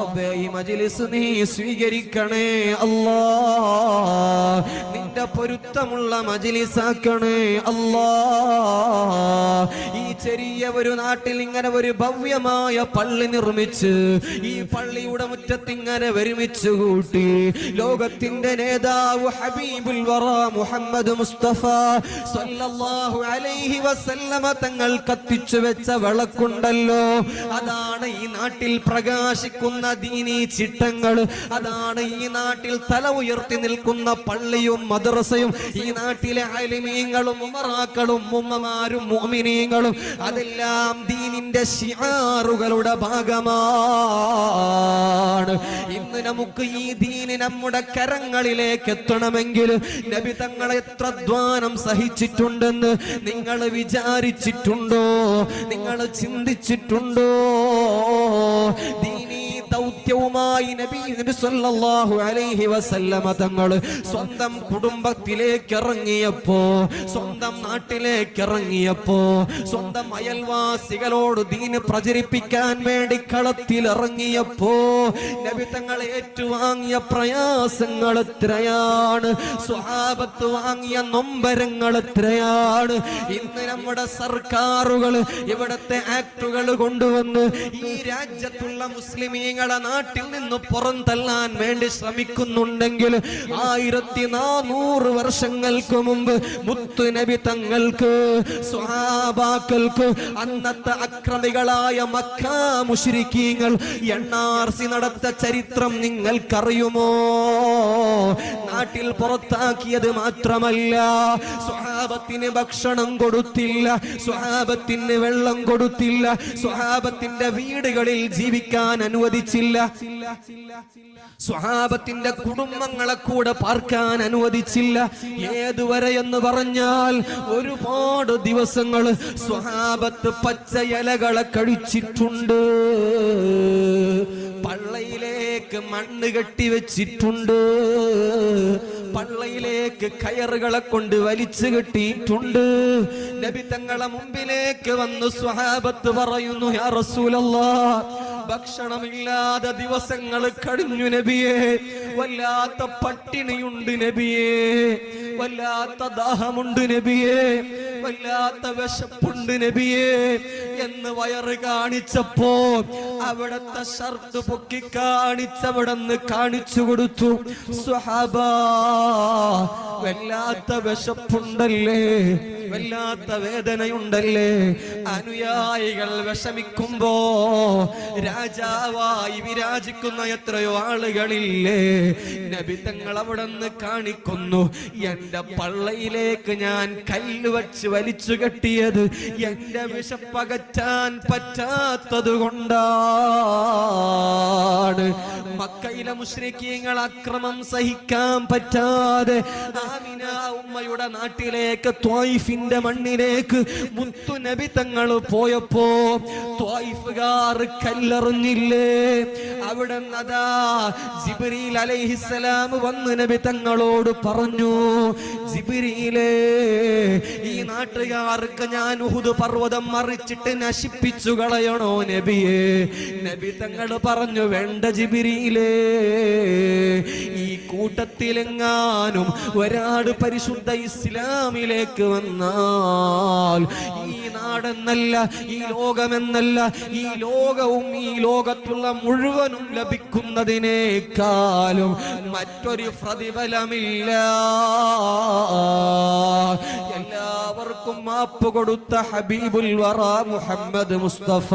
റബ്ബേ ഈ മജ്ലിസ് നീ സ്വീകരിക്കണേ അല്ലാ, നിന്റെ പൊരുത്തമുള്ള മജ്ലിസാക്കണേ അല്ലാ. ഈ ചെറിയ ഒരു നാട്ടിൽ ഇങ്ങനെ ഒരു ഭവ്യമായ പള്ളി നിർമ്മിച്ച് ഈ പള്ളിയുടെ മുറ്റത്ത് ഇങ്ങനെ ഒരുമിച്ച് കൂട്ടി ലോകത്തിന്റെ നേതാവ് ഹബീബുൽ വറ മുഹമ്മദ് മുസ്തഫ സല്ലല്ലാഹു അലൈഹി വസല്ലമ തങ്ങൾ കത്തിച്ചു വെച്ച വിളക്കുണ്ടല്ലോ, അതാണ് ഈ നാട്ടിൽ പ്രകാശിക്കുന്ന ദീനീ ചിട്ടങ്ങൾ, അതാണ് ഈ നാട്ടിൽ തല ഉയർത്തി നിൽക്കുന്ന പള്ളിയും മദ്രസയും, ഈ നാട്ടിലെ അലിമീങ്ങളും ഉമറാക്കളും ഉമ്മമാരും മുഅ്മിനീങ്ങളും, അതെല്ലാം ദീനിന്റെ ശിആറുകളുടെ ഭാഗമാണ്. ഇന്ന് നമുക്ക് ഈ ദീന് നമ്മുടെ കരങ്ങളിലേക്ക് എത്തണമെങ്കിൽ നബി തങ്ങൾ എത്ര അധ്വാനം സഹിച്ചിട്ടുണ്ടെന്ന് നിങ്ങൾ വിചാരിച്ചിട്ടുണ്ടോ? നിങ്ങൾ ചിന്തിച്ചിട്ടുണ്ടോ? ദീനീ ദൗത്യവുമായി നബി സല്ലല്ലാഹു അലൈഹി വസല്ലമ തങ്ങൾ സ്വന്തം കുടുംബത്തിലേക്ക് ഇറങ്ങിയപ്പോ, സ്വന്തം നാട്ടിലേക്ക് ഇറങ്ങിയപ്പോ, സ്വന്തം അയൽവാസികളോട് ദീന് പ്രചരിപ്പിക്കാൻ വേണ്ടി കളത്തിൽ ഇറങ്ങിയപ്പോ നബി തങ്ങൾ ഏറ്റുവാങ്ങിയ പ്രയാസങ്ങൾ എത്രയാണ്, സ്വഹാബത്ത് വാങ്ങിയ നൊമ്പരങ്ങൾ എത്രയാണ്. ഇന്ന് നമ്മുടെ സർക്കാരുകൾ ഇവിടത്തെ ആക്ടുകൾ കൊണ്ടുവന്ന് ഈ രാജ്യത്തുള്ള മുസ്ലിമീങ്ങളെ നാട്ടിൽ നിന്ന് പുറന്തള്ളാൻ വേണ്ടി ശ്രമിക്കുന്നുണ്ടെങ്കിൽ 1400 വർഷങ്ങൾക്ക് മുമ്പ് മുത്തു നബി തങ്ങൾക്ക്, സ്വഹാബാക്കൾക്ക്, അന്നത്തെ അക്രമികളായ മക്ക മുശ്രിക്കീങ്ങൾ NRC നടത്ത ചരിത്രം നിങ്ങൾക്കറിയുമോ? നാട്ടിൽ പുറത്താക്കിയത് മാത്രമല്ല, സ്വഹാബത്തിന് ഭക്ഷണം കൊടുത്തില്ല, സ്വഹാബത്തിന് വെള്ളം കൊടുത്തില്ല, സ്വഹാബത്തിന്റെ വീടുകളിൽ ജീവിക്കാൻ അനുവദിച്ചില്ല, സ്വഹാബത്തിന്റെ കുടുംബങ്ങളെ കൂടെ പാർക്കാൻ അനുവദിച്ചില്ല. ഏതുവരെ എന്ന് പറഞ്ഞാൽ ഒരുപാട് ദിവസങ്ങൾ സ്വഹാബത്ത് പച്ചയിലകളെ കഴിച്ചിട്ടുണ്ട്, പള്ളയിലേക്ക് മണ്ണ് കെട്ടി വെച്ചിട്ടുണ്ട്, പള്ളയിലേക്ക് കയറുകളെ കൊണ്ട് വലിച്ചു കെട്ടിയിട്ടുണ്ട്. നബി തങ്ങളെ മുമ്പിലേക്ക് വന്നു സ്വഹാബത്ത് പറയുന്നു, യാ റസൂലല്ലാഹ്, ഭക്ഷണമില്ലാതെ ദിവസങ്ങൾ കഴിഞ്ഞു നബിയേ, വല്ലാത്ത പട്ടിണിയുണ്ട് നബിയേ, വല്ലാത്ത ദാഹമുണ്ട് നബിയേ, വല്ലാത്ത വിശപ്പുണ്ട് നബിയേ എന്ന് വയറ് കാണിച്ചപ്പോ അവിടത്തെ ഷർട്ട് പൊക്കി കാണിച്ചവിടെന്ന് കാണിച്ചു കൊടുത്തു. സ്വഹാബാ, വല്ലാത്ത വിശപ്പുണ്ടല്ലേ, വല്ലാത്ത വേദനയുണ്ടല്ലേ. അനുയായികൾ വിഷമിക്കുമ്പോ രാജാവായി വിരാജിക്കുന്ന എത്രയോ ആളുകളില്ലേ. നബി തങ്ങൾ അവിടെ നിന്ന് കാണിക്കുന്നു, എന്റെ പള്ളയിലേക്ക് ഞാൻ കല്ല് വച്ച് വലിച്ചു കെട്ടിയത് എന്റെ വിശപ്പകറ്റാൻ പറ്റാത്തത് കൊണ്ടാണ്. മക്കയിലെ മുശ്രിക്കീങ്ങൾ അക്രമം സഹിക്കാൻ പറ്റാതെ ആമിന ഉമ്മയുടെ നാട്ടിലേക്ക് ത്വായിഫിന്റെ മണ്ണിലേക്ക് മുത്തു നബി തങ്ങൾ പോയപ്പോ ത്വായിഫുകാർ കല്ലെറിഞ്ഞില്ലേ. അവിടെ അതാ ജിബ്രീൽ അലൈഹിസ്സലാം വന്ന് നബി തങ്ങളോട് പറഞ്ഞു, ജിബ്രീലേ, ഈ നാട്ടുകാർക്ക് ഞാൻ ഉഹുദ് പർവ്വതം മറിച്ചിട്ട് നശിപ്പിച്ചു കളയണോ നബിയേ? നബി തങ്ങൾ പറഞ്ഞു, വേണ്ട ജിബ്രീലേ, ഈ കൂട്ടത്തിലെങ്ങാനും ഒരാൾ പരിശുദ്ധ ഇസ്ലാമിലേക്ക് വന്നാൽ ഈ നാടെന്നല്ല, ഈ ലോകമെന്നല്ല, ഈ ലോകവും ഈ ലോകത്തുള്ള മുഴുവനും ലഭിക്കുന്നതിനേക്കാളും മറ്റൊരു പ്രതിഫലമില്ല. എല്ലാവർക്കും മാപ്പ് കൊടുത്ത ഹബീബുൽ വറ മുഹമ്മദ് മുസ്തഫ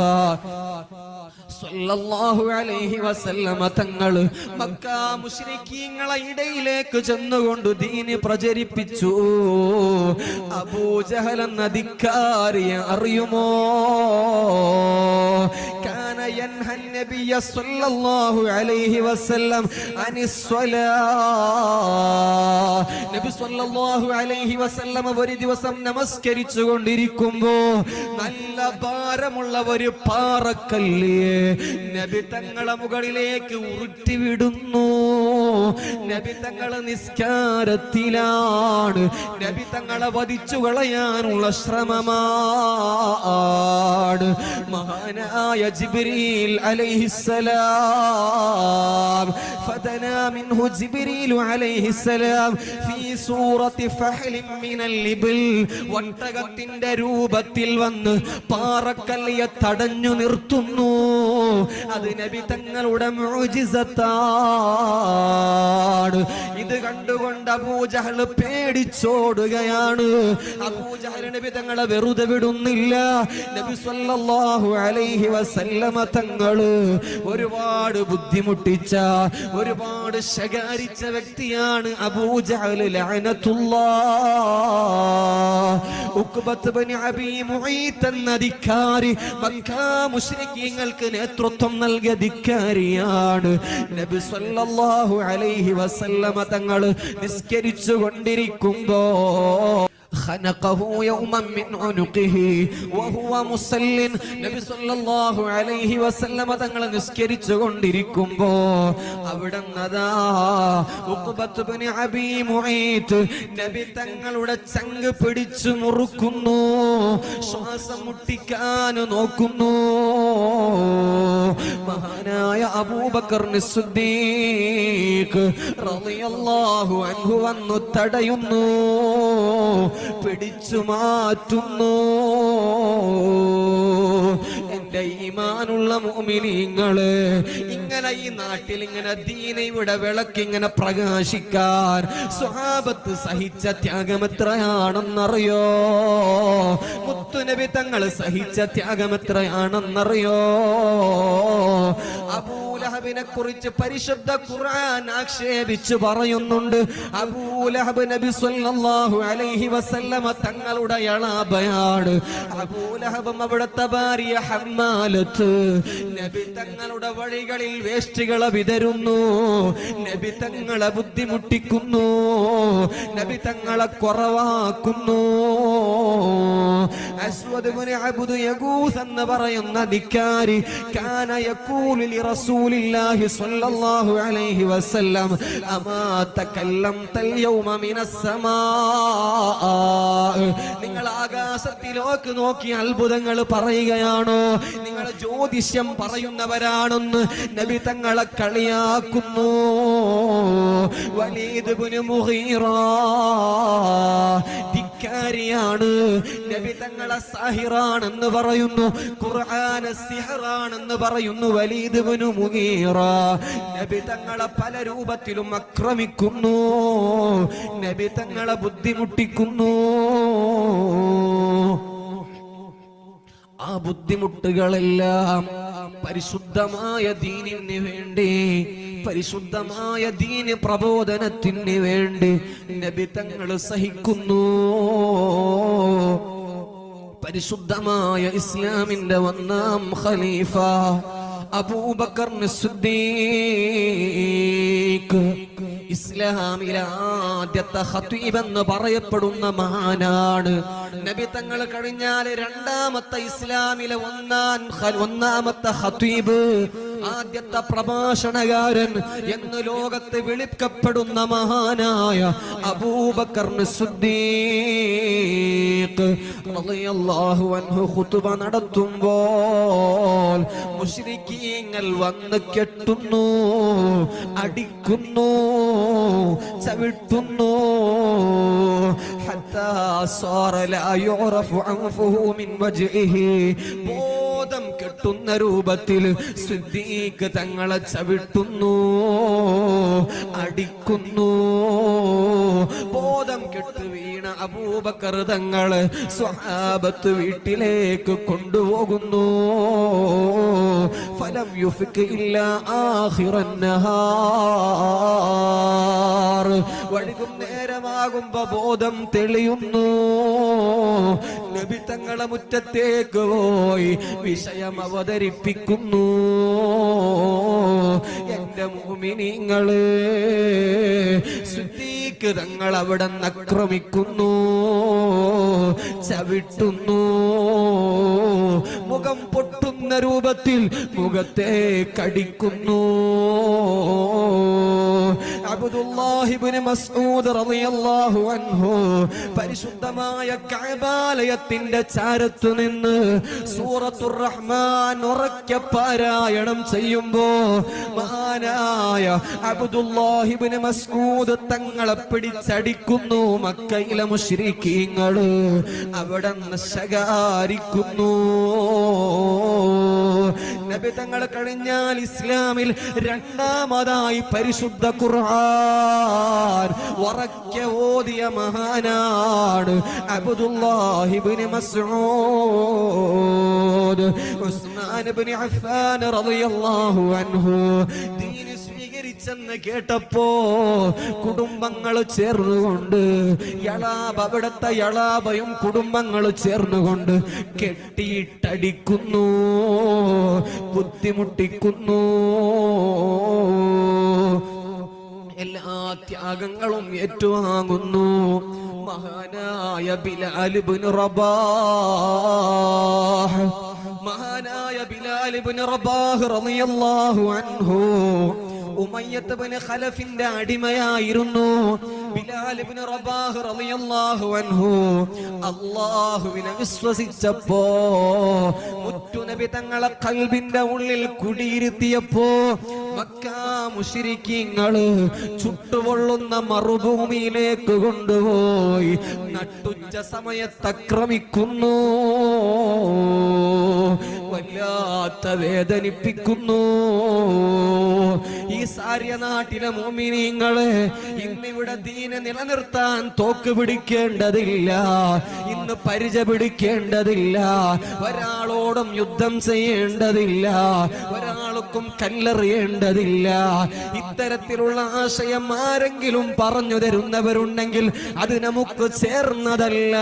സല്ലല്ലാഹു അലൈഹി വസല്ലമ തങ്ങൾ മക്ക മുശ്രിക്കീങ്ങളെ ഇടയിലേക്ക് ചെന്നുകൊണ്ട് ദീന് പ്രചരിപ്പിച്ചു. അബൂജഹൽ എന്ന ധിക്കാരിയെ അറിയുമോ? കാന യൻഹ നബിയ സല്ലല്ലാഹു അലൈഹി വസല്ലം അനിസ്സലാ. നബി സല്ലല്ലാഹു അലൈഹി വസല്ലം ഒരു ദിവസം നമസ്കരിച്ചു കൊണ്ടിരിക്കുമ്പോ നല്ല ഭാരമുള്ള ഒരു പാറക്കല്ല് നബി തങ്ങളെ മുകളിലേക്ക് ഉരുട്ടിവിടുന്നു. നബി തങ്ങളെ നിസ്കാരത്തിലാണ്. നബി തങ്ങളെ വധിച്ചു കളയാനുള്ള ശ്രമമാണ്. മഹാനായ ജിബ്രീൽ جبريل عليه السلام فدنا منه جبريل عليه السلام في سورة فحل من الإبل വട്ടകത്തിന്റെ രൂപത്തിൽ വന്ന് പാറക്കല്ലിയെ തടഞ്ഞു നിർത്തുന്നു. അത് നബി തങ്ങളുടെ മുഅ്ജിസത്താണ്. ഇത് കണ്ടുകൊണ്ട് അബൂജഹൽ പേടിച്ചോടുകയാണ്. അബൂജഹൽ നബി തങ്ങളെ വെറുതെ വിടുന്നില്ല. നബി സല്ലല്ലാഹു അലൈഹി വസല്ലമ തങ്ങള് ഒരുപാട് ബുദ്ധിമുട്ടിച്ച, ഒരുപാട് ശകാരിച്ച വ്യക്തിയാണ് അബൂജഹൽ ലഅനത്തുല്ലാഹ്. ഉഖ്ബത്ത് ബിൻ അബീ മുഈത്ത് എന്ന ധിക്കാരി, മക്ക മുശ്രിക്കീങ്ങൾക്ക് നേതൃത്വം നൽകിയ ധിക്കാരിയാണ്. നബി സല്ലല്ലാഹു അലൈഹി വസല്ലമ തങ്ങൾ നിസ്കരിച്ചു കൊണ്ടിരിക്കുമ്പോ خنقه يوما من عنقه وهو مسل. നബി സല്ലല്ലാഹു അലൈഹി വസല്ലമ തങ്ങൾ നിസ്കരിച്ചു കൊണ്ടിരിക്കുമ്പോ അവിടുന്നതാ ഉഖ്ബത്ത് ബിൻ അബീ മുഈത്ത് നബി തങ്ങളുടെ ചങ്ക് പിടിച്ചു മുറുക്കുന്നു, ശ്വാസം മുട്ടിക്കാൻ നോക്കുന്നു. മഹാനായ അബൂബക്കർ സിദ്ദീഖ് റളിയല്ലാഹു അൻഹു വന്നു തടയുന്നു, പിടിച്ചു മാറ്റുന്നു. എന്റെ ഈമാനുള്ള മുഅ്മിനീങ്ങള്, ഇങ്ങനെ ഈ നാട്ടിൽ ഇങ്ങനെ ദീന ഇവിടെ വിളക്കിങ്ങനെ പ്രകാശിക്കാൻ സ്വഹാബത്ത് സഹിച്ച ത്യാഗം എത്രയാണെന്നറിയോ? മുത്തുനബി തങ്ങൾ സഹിച്ച ത്യാഗം എത്രയാണെന്നറിയോ? അബൂലഹബിനെ കുറിച്ച് പരിശുദ്ധ ഖുർആൻ ആക്ഷേപിച്ചു പറയുന്നുണ്ട്. അബൂലഹബ് നബി സല്ലല്ലാഹു അലൈഹി വസല്ലമ തങ്ങളുടെ ഇളാബയാണ്. അബൂലഹബും അവിടുത്തെ ഭാര്യ ഹമ്മാലത്ത് നബി തങ്ങളുടെ വഴികളിൽ വേസ്റ്റുകളെ വിതരുന്നു, നബി തങ്ങളെ ബുദ്ധിമുട്ടിക്കുന്നു, നബി തങ്ങളെ കുറവാക്കുന്നു. അസ്വദ് ഇബ്നു അബ്ദു യഗൂസ് എന്ന് പറയുന്ന ധിക്കാരി കാന യഖൂലു ലിറസൂലില്ലാഹി സ്വല്ലല്ലാഹു അലൈഹി വസല്ലം അമാ തകല്ലംതൽ യൗമ മിനസ് സമാ. നിങ്ങൾ ആകാശത്തിലേക്ക് നോക്കി അത്ഭുതങ്ങൾ പറയുകയാണോ? നിങ്ങൾ ജ്യോതിഷ്യം പറയുന്നവരാണെന്ന് നബി തങ്ങളെ കളിയാക്കുന്നു. വലീദ് ഇബ്നു മുഗീറ ധിക്കാരിയാണ്, നബി തങ്ങളെ സാഹിറാണെന്ന് പറയുന്നു, ഖുർആന സിഹറാണെന്ന് പറയുന്നു. വലീദ് ഇബ്നു മുഗീറ നബി തങ്ങളെ പല രൂപത്തിലും ആക്രമിക്കുന്നു, നബി തങ്ങളെ ബുദ്ധിമുട്ടിക്കുന്നു. ആ ബുദ്ധിമുട്ടുകളെല്ലാം പരിശുദ്ധമായ ദീനിന് വേണ്ടി, പരിശുദ്ധമായ ദീന് പ്രബോധനത്തിന് വേണ്ടി നബി തങ്ങൾ സഹിക്കുന്നു. പരിശുദ്ധമായ ഇസ്ലാമിന്റെ ഒന്നാം ഖലീഫ അബൂബക്കർ സിദ്ദീഖ്, ഇസ്ലാമിലെ ആദ്യത്തെ ഖതീബ് എന്ന് പറയപ്പെടുന്ന മഹാനാണ്. നബി തങ്ങൾ കഴിഞ്ഞാൽ രണ്ടാമത്തെ ഇസ്ലാമിലെ ഒന്നാമത്തെ ഖതീബ്, ആദ്യത്തെ പ്രഭാഷണകാരൻ എന്ന് ലോകത്ത് വിളിക്കപ്പെടുന്ന മഹാനായ അബൂബക്കർ സിദ്ദീഖ് റളിയല്ലാഹു അൻഹു ഖുതുബ നടത്തുമ്പോൾ മുശ്രിക്കീങ്ങൾ വന്ന് കെട്ടുന്നു, അടിക്കുന്നു, ചവിട്ടുന്നു. ഹത്താ സാറ ലാ യുറഫു അൻഫുഹു മിൻ വജ്ഹിഹി. ബോധം കെട്ടുന്ന രൂപത്തിൽ സിദ്ദീഖ് തങ്ങളെ ചവിട്ടുന്നു, അടിക്കുന്നു. ബോധം കെട്ട് വീണ അബൂബക്കർ തങ്ങള് സ്വഹാബത്ത് വീട്ടിലേക്ക് കൊണ്ടുപോകുന്നു. ഫലം യുഫിക് ഇല്ലാ ആഖിറൻ നഹാർ. വൈകുന്നേരമാകുമ്പോ ബോധം തെളിയുന്നു. നബി തങ്ങളെ മുറ്റത്തേക്ക് പോയി വിഷയം അവതരിപ്പിക്കുന്നു. എന്റെ മുഅ്മിനീങ്ങളെ, സിദ്ദീഖ് തങ്ങൾ അവിടെ ആക്രമിക്കുന്നു, ചവിട്ടുന്നു, മുഖം പൊട്ടുന്ന രൂപത്തിൽ മുഖത്തെ കടിക്കുന്നു. അബ്ദുല്ലാഹി ഇബ്നു മസ്ഊദ് റളിയല്ലാഹു അൻഹു പരിശുദ്ധമായ കഅബാലയത്തിന്റെ ചാരത്തു നിന്ന് സൂറത്തുർ റഹ്മാൻ ഉറക്കെ പാരായണം ചെയ്യുമ്പോ മഹാനായ അബ്ദുല്ലാഹി ഇബ്നു മസ്ഊദ് തങ്ങളെ പിടിച്ചടിക്കുന്നു. മക്കയിലെ മുശ്രിക്കീങ്ങള് അവിടെന്ന് ശകാരിക്കുന്നു. നബി തങ്ങൾ കഴിഞ്ഞാൽ ഇസ്ലാമിൽ രണ്ടാമതായി പരിശുദ്ധ ഖുർആൻ ഉറക്കെ ഓതിയ മഹാനാണ് അബ്ദുല്ലാഹി ഇബ്നു മസ്ഊദ്. ഉസ്മാൻ ഇബ്നു അഫ്ഫാൻ റളിയല്ലാഹു അൻഹു ദീൻ സ്വീകരിച്ചെന്ന് കേട്ടപ്പോ കുടുംബങ്ങൾ ചേർന്നുകൊണ്ട് അവിടുത്തെ യളാബയും കുടുംബങ്ങൾ ചേർന്നുകൊണ്ട് കെട്ടിയിട്ടടിക്കുന്നു, ബുദ്ധിമുട്ടിക്കുന്നു. എല്ലാ ത്യാഗങ്ങളും ഏറ്റുവാങ്ങുന്നു. മഹാനായ ബിലാൽ ഇബ്നു റബാഹ്, മഹാനായ ബിലാൽ ഇബ്നു റബാഹ് റളിയല്ലാഹു അൻഹു ഉമയ്യത്ത് ഇബ്നു ഖലഫിന്റെ അടിമയായിരുന്നു. ബിലാൽ ഇബ്നു റബാഹ് റളിയല്ലാഹു അൻഹു അല്ലാഹുവിനെ വിശ്വസിച്ചപ്പോ മുത്തുനബി തങ്ങളെ ഖൽബിന്റെ ഉള്ളിൽ കുടിയിരുത്തിയപ്പോ മക്കാ മുശ്രിക്കീങ്ങള് ചുട്ടുപൊള്ളുന്ന മറുഭൂമിയിലേക്ക് കൊണ്ടുപോയി നട്ടുച്ച സമയത്ത് ആക്രമിക്കുന്നു. വല്ലാത്ത വേദനിപ്പിക്കുന്നു. ഈ സാര്യ നാട്ടിലെ മുഅ്മിനീങ്ങളെ ഇന്നിവിടെ ദീനെ നിലനിർത്താൻ തോക്ക് പിടിക്കേണ്ടതില്ല, ഇന്ന് പരിച പിടിക്കേണ്ടതില്ല, ഒരാളോടും യുദ്ധം ചെയ്യേണ്ടതില്ല, ഒരാൾക്കും കല്ലെറിയേണ്ടതില്ല. ഇത്തരത്തിലുള്ള ആശയം ആരെങ്കിലും പറഞ്ഞു തരുന്നവരുണ്ടെങ്കിൽ അത് നമുക്ക് ചേർന്നതല്ല.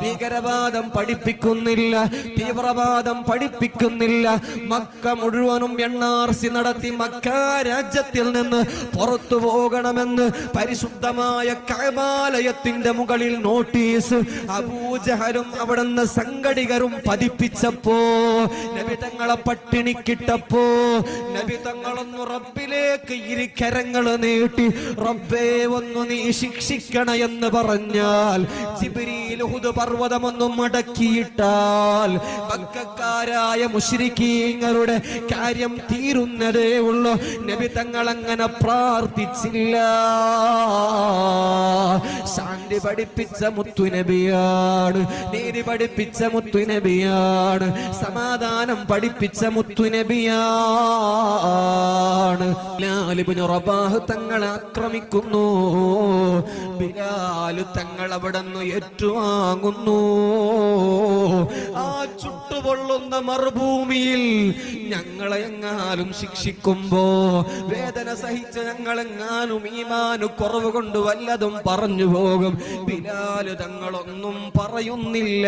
ഭീകരവാദം പഠിപ്പിക്കുന്നില്ല, തീവ്രവാദം പഠിപ്പിക്കുന്നില്ല. മക്ക മുഴുവനും NRC നടത്തി മക്ക രാജ്യത്തിൽ നിന്ന് പുറത്തു പോകണമെന്ന് പരിശുദ്ധമായ കഅബാലയത്തിന്റെ മുകളിൽ നോട്ടീസ് അബൂജഹലും അവിടുന്ന് സംഘടികരും പതിപ്പിച്ചപ്പോ നബി തങ്ങളെ പട്ടിണിക്കിട്ടപ്പോ നബി തങ്ങളൊന്നു റബ്ബിലേക്ക് ഇരിക്കരങ്ങൾ നീട്ടി റബ്ബേ ഒന്ന് നീ ശിക്ഷിക്കണ എന്ന് പറഞ്ഞാൽ ജിബ്രീൽ ഉഹുദ് പർവ്വതമൊന്നും മടക്കിയിട്ടാൽ മക്കക്കാരായ മുശ്രിക്കീങ്ങളുടെ കാര്യം തീരുന്നതേ ഉള്ളൂ. നബി തങ്ങൾ അങ്ങനെ പ്രാർത്ഥിച്ചില്ല. ശാന്തി പഠിപ്പിച്ച മുത്തുനബിയാണ്, നീതി പഠിപ്പിച്ച മുത്തുനബിയാണ്, സമാധാനം പഠിപ്പിച്ച മുത്തുനബിയാണ്. ബിലാൽ ഇബ്നു റബാഹ് തങ്ങളെ ആക്രമിക്കുന്നു. ബിലാൽ തങ്ങൾ അവിടുന്ന് ഏറ്റുവാങ്ങുന്നു. ആ ചുട്ടുപൊള്ളുന്ന മറുഭൂമിയിൽ ഞങ്ങളെ എങ്ങാനും ശിക്ഷിക്കുമ്പോ വേദന സഹിച്ച് ഞങ്ങളെങ്ങാനും ഈമാന് കുറവ് കൊണ്ട് വല്ലതും പറഞ്ഞു പോകും. ബിലാൽ തങ്ങളൊന്നും പറയുന്നില്ല.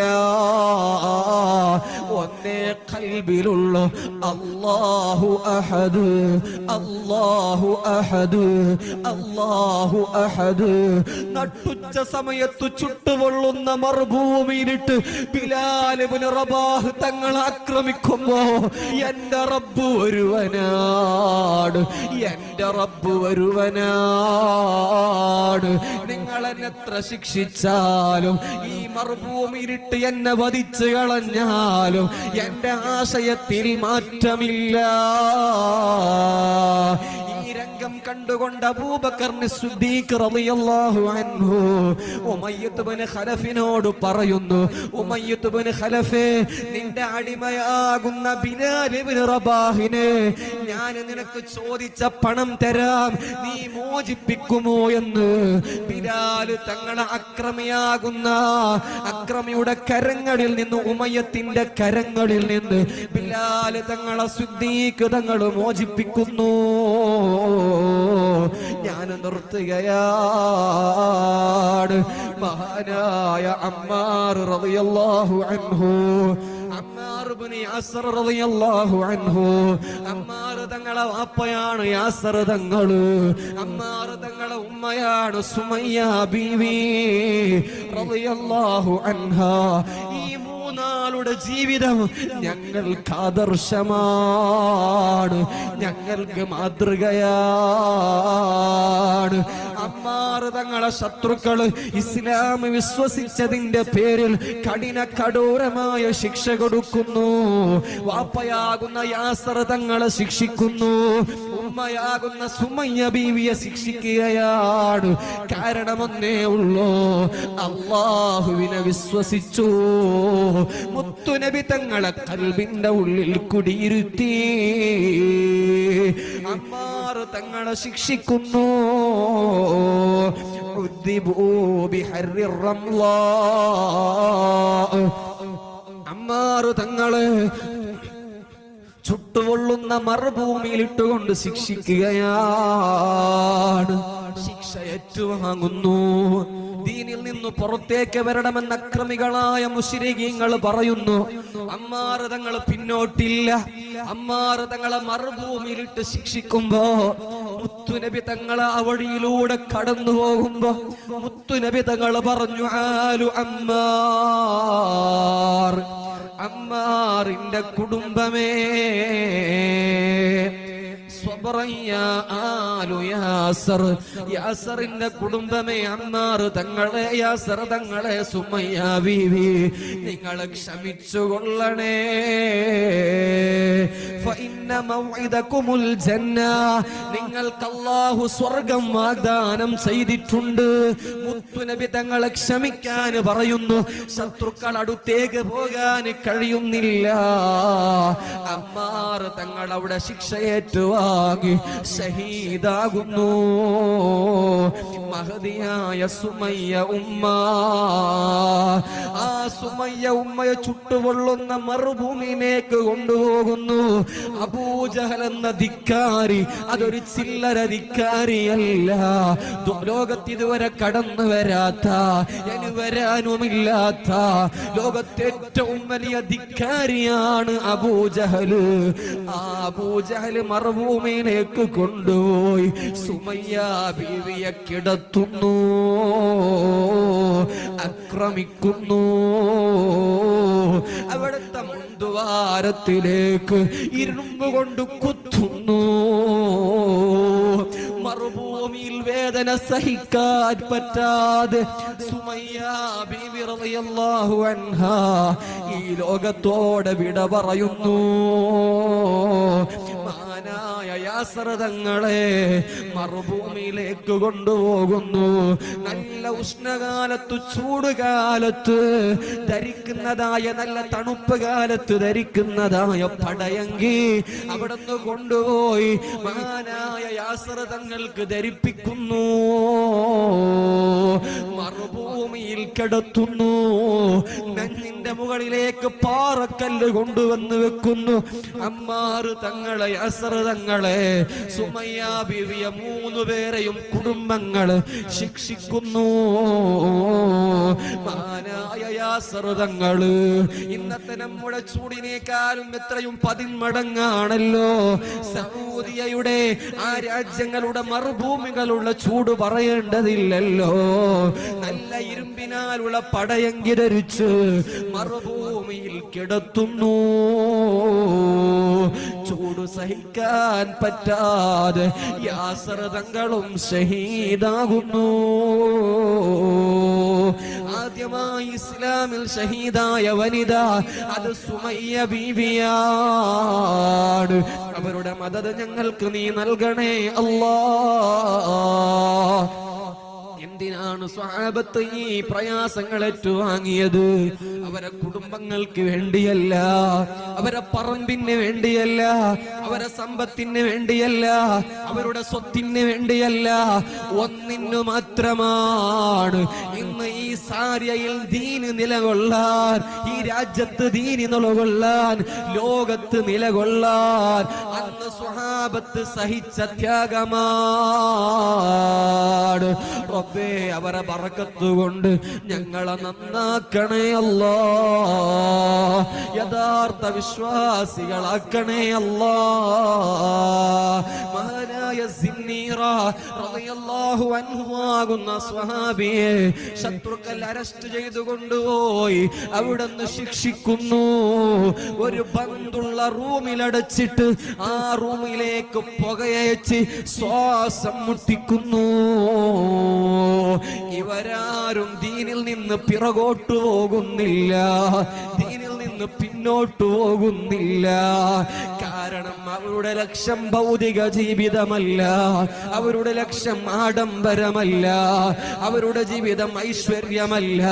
ഒന്നേ ഖൽബിലുള്ള അല്ലാഹു അഹദ്, അല്ലാഹു അഹദ്, അല്ലാഹു അഹദ്. നട്ടുച്ച സമയത്ത് ചുട്ടുപൊള്ളുന്ന മറുഭൂമിയിലിട്ട് ബിലാൽ ഇബ്നു റബാഹ് തങ്ങൾ ആക്രമിക്കുമ്പോ എന്റെ റബ്ബ് ഒരുവനാണ്, എന്റെ റബ്ബ് ഒരുവനാണ്. നിങ്ങൾ എന്നെ എത്ര ശിക്ഷിച്ചാലും ഈ മറുഭൂമിയിലിട്ട് എന്നെ വധിച്ചു കളഞ്ഞാലും എന്റെ ആശയത്തിൽ മാറ്റമില്ല. ഈ രംഗം കണ്ടുകൊണ്ട് അബൂബക്കർ സിദ്ദീഖ് റളിയല്ലാഹു അൻഹു ഉമയ്യത്ത് ഇബ്നു ഖലഫിനോട് പറയുന്നു, ഉമയ്യത്ത് ഇബ്നു ഖലഫേ, നിന്റെ അടിമയാകുന്ന ബിലാൽ ഇബ്നു റബാഹിനെ ഞാൻ നിനക്ക് ചോദിച്ച പണം തരാം, നീ മോചിപ്പിക്കുമോ എന്ന്. ബിലാൽ തങ്ങളെ അക്രമിയുടെ കരങ്ങളിൽ നിന്ന്, ഉമയ്യത്തിന്റെ കരങ്ങളിൽ നിന്ന് ബിലാൽ തങ്ങളെ സിദ്ദീഖ് തങ്ങൾ മോചിപ്പിക്കുന്നു. ഞാൻ നിർത്തുകയാണ്. മഹാനായ അമ്മാർ റളിയല്ലാഹു അൻഹു, അമ്മാർ ഇബ്നു യാസിർ റളിയല്ലാഹു അൻഹു, അമ്മാർ തങ്ങളെ വാപ്പയാണ് യാസിർ തങ്ങള്, അമ്മാർ തങ്ങളെ ഉമ്മയാണ് സുമയ്യ ബീവി റളിയല്ലാഹു അൻഹാ. ഈ മൂന്നാൾ തങ്ങളുടെ ജീവിതം ഞങ്ങൾക്ക് ആദർശമാണ്, ഞങ്ങൾക്ക് മാതൃകയാണ്. അമ്മാർ തങ്ങളെ ശത്രുക്കള് ഇസ്ലാം വിശ്വസിച്ചതിന്റെ പേരിൽ കഠോരമായ ശിക്ഷ കൊടുക്കുന്നു. വാപ്പയാകുന്ന യാസർ തങ്ങളെ ശിക്ഷിക്കുന്നു, ഉമ്മയാകുന്ന സുമയ്യ ബീവിയെ ശിക്ഷിക്കുകയാണ്. കാരണമൊന്നേ ഉള്ളൂ, അല്ലാഹുവിനെ വിശ്വസിച്ചു. മുത്തുനബി തങ്ങളെ ഖൽബിന്റെ ഉള്ളിൽ കുടിയിരുത്തി. അമ്മാർ തങ്ങളെ ശിക്ഷിക്കുന്നു. അമ്മാർ തങ്ങളെ ചുട്ടുപൊള്ളുന്ന മറുഭൂമിയിൽ ഇട്ടുകൊണ്ട് ശിക്ഷിക്കുകയാണ്. ശിക്ഷ ഏറ്റുവാങ്ങുന്നു. ദീനിൽ നിന്ന് പുറത്തേക്ക് വരണമെന്ന അക്രമികളായ മുശ്രികീങ്ങൾ പറയുന്നു. അമ്മാർ തങ്ങൾ പിന്നോട്ടില്ല. അമ്മാർ തങ്ങളെ മറുഭൂമിയിലിട്ട് ശിക്ഷിക്കുമ്പോ മുത്തുനബി തങ്ങളെ ആ വഴിയിലൂടെ കടന്നു പോകുമ്പോ മുത്തുനബി തങ്ങൾ പറഞ്ഞു, ആലു അമ്മാർ, അമ്മാറിന്റെ കുടുംബമേ, യാസറിന്റെ കുടുംബമേ, അമ്മാർ തങ്ങളെ, യാസർ തങ്ങളെ, സുമയ്യ ബീവി, നിങ്ങൾ ക്ഷമിച്ചു കൊള്ളണേ. നിങ്ങൾക്ക് അല്ലാഹു സ്വർഗം വാഗ്ദാനം ചെയ്തിട്ടുണ്ട്. മുത്തുനബി തങ്ങളെ ക്ഷമിക്കാൻ പറയുന്നു. ശത്രുക്കൾ അടുത്തേക്ക് പോകാൻ കഴിയുന്നില്ല. അമ്മാർ തങ്ങൾ അവിടെ ശിക്ഷയേറ്റുവാങ്ങി ഷഹീദാകുന്നു. മഹദിയായ സുമയ്യ ഉമ്മ, ആ സുമയ്യ ഉമ്മയെ ചുട്ടുപൊള്ളുന്ന മറുഭൂമിയിലേക്ക് കൊണ്ടുപോകുന്നു. അബൂജഹൽ എന്ന ധിക്കാരി, അതൊരു ചില്ലറ ധിക്കാരിയല്ല. ലോകത്ത് ഇതുവരെ കടന്നു വരാത്ത, ഇനി വരാനുമില്ലാത്ത ലോകത്തെ ഏറ്റവും വലിയ ധിക്കാരിയാണ് അബൂജഹൽ. ആ അബൂജഹൽ മറുഭൂമിയിലേക്ക് കൊണ്ടുപോയി സുമയ്യ ബീവിയെ കിടത്തുന്നു, ആക്രമിക്കുന്നു. അവിടുത്തെ മുന്തുവാരത്തിലേക്ക് ഇരുമ്പ് കൊണ്ട് കുത്തുന്നു. മറുഭൂമിയിൽ വേദന സഹിക്കാൻ പറ്റാതെ സുമയ്യ ബീവി റളിയല്ലാഹു അൻഹാ ഈ ലോകത്തോടെ വിട പറയുന്നു. മഹാനായ യാസർ തങ്ങളെ മറുഭൂമിയിലേക്ക് കൊണ്ടുപോകുന്നു. നല്ല ഉഷ്ണകാലത്ത്, ചൂടുകാലത്ത് ധരിക്കുന്നതായ, നല്ല തണുപ്പ് കാലത്ത് ധരിക്കുന്നതായ പടയങ്കി അവിടുന്ന് കൊണ്ടുപോയി മഹാനായ യാസർ തങ്ങൾക്ക് ധരിപ്പിക്കുന്നു. മറുഭൂമിയിൽ കിടത്തുന്നു. നെഞ്ഞിന്റെ മുകളിലേക്ക് പാറക്കല്ല് കൊണ്ടുവന്ന് വെക്കുന്നു. അമ്മാർ തങ്ങളെ, യാസർ തങ്ങളെ, സുമയ്യ ബീവിയ 3 പേരെയും കുടുംബങ്ങള് ശിക്ഷിക്കുന്നു. മഹാനായ യാസർ തങ്ങള് ഇന്നത്തെ നമ്മുടെ ചൂടിനേക്കാളും എത്രയും 10 മടങ്ങാണല്ലോ. സൗദിയയുടെ ആ രാജ്യങ്ങളുടെ മറുഭൂമികളുള്ള ചൂട് പറയേണ്ടതില്ലല്ലോ. നല്ല ഇരുമ്പിനാലുള്ള പടയങ്കി ധരിച്ച് മറുഭൂമിയിൽ കിടത്തുന്നു. ചൂട് സഹിക്കാൻ പറ്റാതെ യാസർ തങ്ങളും ഷഹീദാകുന്നു. ആദ്യമായി ഇസ്ലാമിൽ ഷഹീദായ വനിത അത് സുമയ്യ ബീവിയാണ്. അവരുടെ മദദ് ഞങ്ങൾക്ക് നീ നൽകണേ അല്ലാഹ്. എന്തിനാണ് സ്വഹാബത്ത് ഈ പ്രയാസങ്ങൾ ഏറ്റുവാങ്ങിയത്? അവരെ കുടുംബങ്ങൾക്ക് വേണ്ടിയല്ല, അവരെ പറമ്പിന് വേണ്ടിയല്ല, അവരെ സമ്പത്തിന് വേണ്ടിയല്ല, അവരുടെ സ്വത്തിന് വേണ്ടിയല്ല, ഒന്നിനു മാത്രമാണ്. ഇന്ന് ഈ സാര്യയിൽ ദീന് നിലകൊള്ളാൻ, ഈ രാജ്യത്ത് ദീന് നിലകൊള്ളാൻ, ലോകത്ത് നിലകൊള്ളാൻ അന്ന് സ്വഹാബത്ത് സഹിച്ച ത്യാഗമാണ്. റബ്ബേ അവരെ ബറക്കത്ത് കൊണ്ട് ഞങ്ങളെ നന്നാക്കണേ അല്ലാ, യഥാർത്ഥ വിശ്വാസികളാക്കണേ അല്ലാ. മഹാനായ സിന്നീറ റളിയല്ലാഹു അൻഹു ആകുന്ന സ്വഹാബിയെ ശത്രുക്കൾ അറസ്റ്റ് ചെയ്തു കൊണ്ടുപോയി അവിടുന്ന് ശിക്ഷിക്കുന്നു. ഒരു ബന്ധുള്ള റൂമിലടച്ചിട്ട് ആ റൂമിലേക്ക് പുകയച്ച് ശ്വാസം മുട്ടിക്കുന്നു. ഇവരാരും ദീനിൽ നിന്ന് പിറകോട്ടു പോകുന്നില്ല, ദീനിൽ നിന്ന് പിന്നോട്ടു പോകുന്നില്ല. കാരണം അവരുടെ ലക്ഷ്യം ഭൗതിക ജീവിതമല്ല, അവരുടെ ലക്ഷ്യം ആഡംബരമല്ല, അവരുടെ ജീവിതം ഐശ്വര്യമല്ല,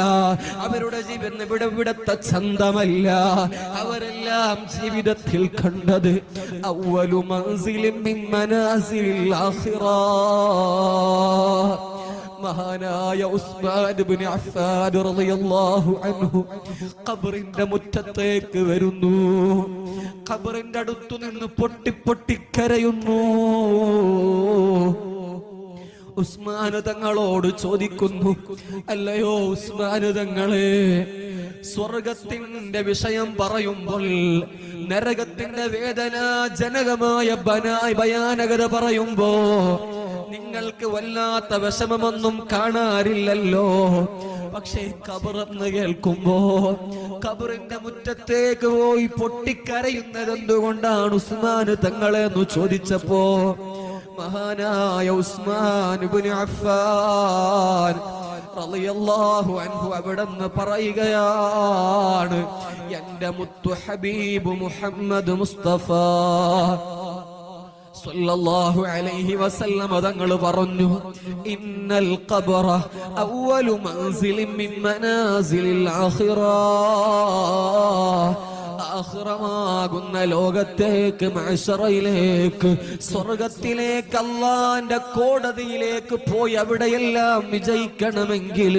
അവരുടെ ജീവിതം ഇവിടത്തെ ചന്തമല്ല. അവരെല്ലാം ജീവിതത്തിൽ കണ്ടത് അവ്വലു മൻസിലിൻ മിൻ മനാസിലിൽ ആഖിറ. മഹാനായ ഉസ്മാൻ ഇബ്നു അഫ്ഫാൻ റളിയല്ലാഹു അൻഹു ഖബറിന്റെ മുറ്റത്തേക്ക് വരുന്നു. ഖബറിന്റെ അടുത്തു നിന്ന് പൊട്ടിപ്പൊട്ടിക്കരയുന്നു. ഉസ്മാൻ തങ്ങളോട് ചോദിക്കുന്നു, അല്ലയോ ഉസ്മാൻ തങ്ങളെ, സ്വർഗത്തിന്റെ വിഷയം പറയുമ്പോൾ നരകത്തിന്റെ വേദനാജനകമായ ഭയാനകത പറയുമ്പോ നിങ്ങൾക്ക് വല്ലാത്ത വിഷമമൊന്നും കാണാറില്ലല്ലോ. പക്ഷേ ഖബറെന്ന് കേൾക്കുമ്പോ ഖബറിന്റെ മുറ്റത്തേക്ക് പോയി പൊട്ടിക്കരയുന്നത് എന്തുകൊണ്ടാണ് ഉസ്മാൻ തങ്ങളെ എന്ന് ചോദിച്ചപ്പോ മഹാനായ ഉസ്മാൻ ഇബ്നു അഫ്ഫാൻ റളിയല്ലാഹു അൻഹു അവിടുന്ന് പറയുകയാണ്, എന്റെ മുത്തു ഹബീബ് മുഹമ്മദ് മുസ്തഫ സല്ലല്ലാഹു അലൈഹി വസല്ലം തങ്ങൾ പറഞ്ഞു, ഇന്നൽ ഖബറ അവ്വലു മൻസിലിൻ മിൻ മനാസിലിൽ ആഖിറ. ആഖിറമാകുന്ന ലോകത്തേക്ക്, മഅ്ശറയിലേക്ക്, സ്വർഗത്തിലേക്ക്, അല്ലാഹുവിന്റെ കോടതിയിലേക്ക് പോയി അവിടെയെല്ലാം വിജയിക്കണമെങ്കിൽ